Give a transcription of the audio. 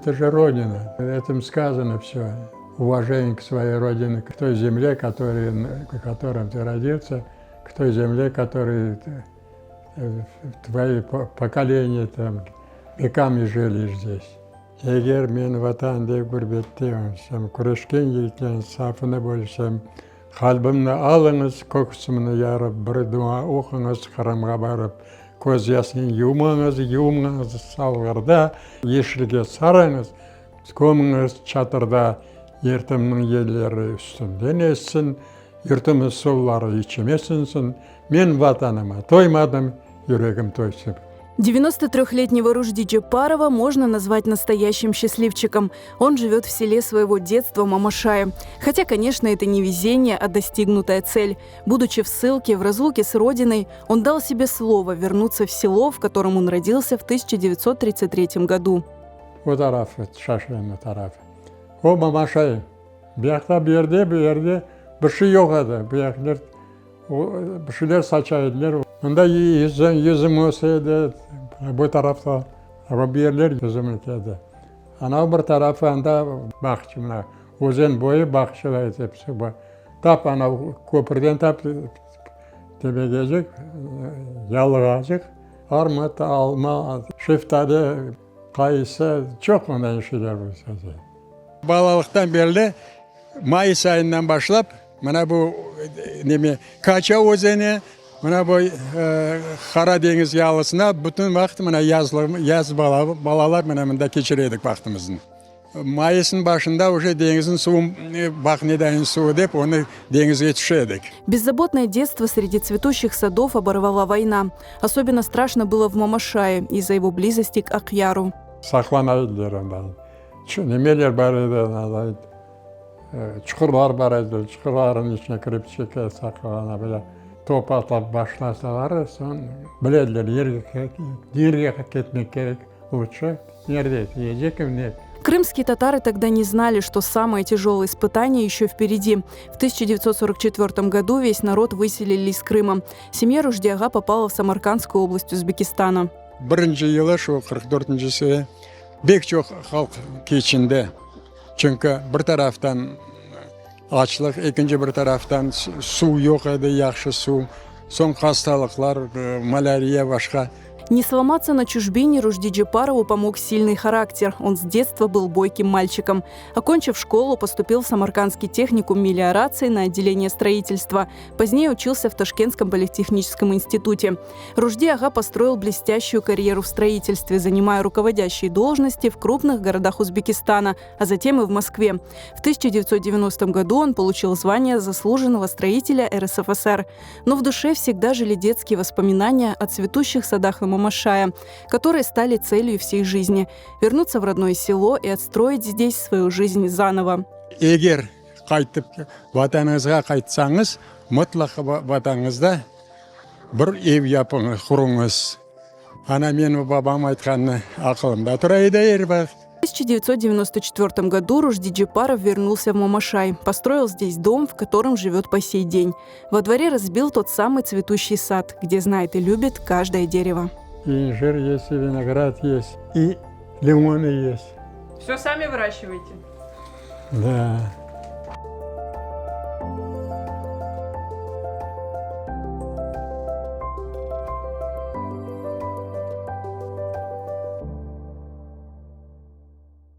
Это же Родина. Этим сказано все. Уважение к своей Родине, к той земле, в которой ты родился, к той земле, которой твои поколения там веками жили здесь. Егер мен ватанда гурбетте болсам, күрешкен егіттердің сафында болсам, қалбымны алыңыз, көксімні ярып, бір дуа оқыңыз, храмға барып, көз ясын юмаңыз салғырда, ешілге сараңыз, көміңіз чатырда, ертімнің елері үстімден ессін, ертіміз соллары içемесінсін, мен ватаныма тоймадым, жүрегім тойсын. 93-летнего Ружди Джепарова можно назвать настоящим счастливчиком. Он живет в селе своего детства Мамашая. Хотя, конечно, это не везение, а достигнутая цель. Будучи в ссылке, в разлуке с родиной, он дал себе слово вернуться в село, в котором он родился в 1933 году. O tarafı, Şaşırma tarafı. O Mamaşay. Bir yerde bir şey yok adı. Bir şeyler saçaydılar. Onda yüzüm olsaydı bu tarafta bir yerler yüzüm ötedi. Ana bir tarafı anda bakçımına, ozen boyu bakçılar hepsi. Tap ana köprüden tap tebegecek, yalıgacık, armut, alma, şeftali, kayısı, çok ondan şeyler var. Balalıktan beri Mayıs ayından başlap, bana bu Kaça Özeni, bana bu Karadeniz yağlısına bütün vakti yaz balalar bana geçiriyorduk vaxtımızın. Mayıs'ın başında уже denizin suyu, bak neden suyu deyip onu denize yetişiyorduk. Беззаботное детство среди цветущих садов оборвала война. Особенно страшно было в Мамашае из-за его близости к Акьяру. Saklanaydılar ondan. Nemeler var idi, çukurlar var idi, çukurların içine kirip çeker saklana böyle top atıp başlasalar, son bilediler yerge ketmek gerek, lучше nerede yiyecek mi? Крымские татары тогда не знали, что самое тяжелое испытание еще впереди. В 1944 году весь народ выселили из Крыма. Семья Ружди-ага попала в Самаркандскую область Узбекистана. Birinci yılı şu 44-cüsü pek çok halk geçindi. Çünkü bir taraftan açlık, ikinci bir taraftan su yok idi, yaxşı su. Son hastalıklar, malariya başka. Не сломаться на чужбине Ружди Джепарову помог сильный характер. Он с детства был бойким мальчиком. Окончив школу, поступил в Самаркандский техникум мелиорации на отделение строительства. Позднее учился в Ташкентском политехническом институте. Ружди-ага построил блестящую карьеру в строительстве, занимая руководящие должности в крупных городах Узбекистана, а затем и в Москве. В 1990 году он получил звание заслуженного строителя РСФСР. Но в душе всегда жили детские воспоминания о цветущих садах Мамашая, которые стали целью всей жизни – вернуться в родное село и отстроить здесь свою жизнь заново. Егер қайтып ватаныңызға қайтсаңыз, мұтлақ ватаныңызда бір ев yapыңыз, құрыңыз. Ана мен бабам айтқаны ақылымда тұрайды ербақ. В 1994 году Ружди Джепаров вернулся в Мамашай, построил здесь дом, в котором живет по сей день. Во дворе разбил тот самый цветущий сад, где знает и любит каждое дерево. И инжир есть, и виноград есть, и лимоны есть. Все сами выращиваете? Да.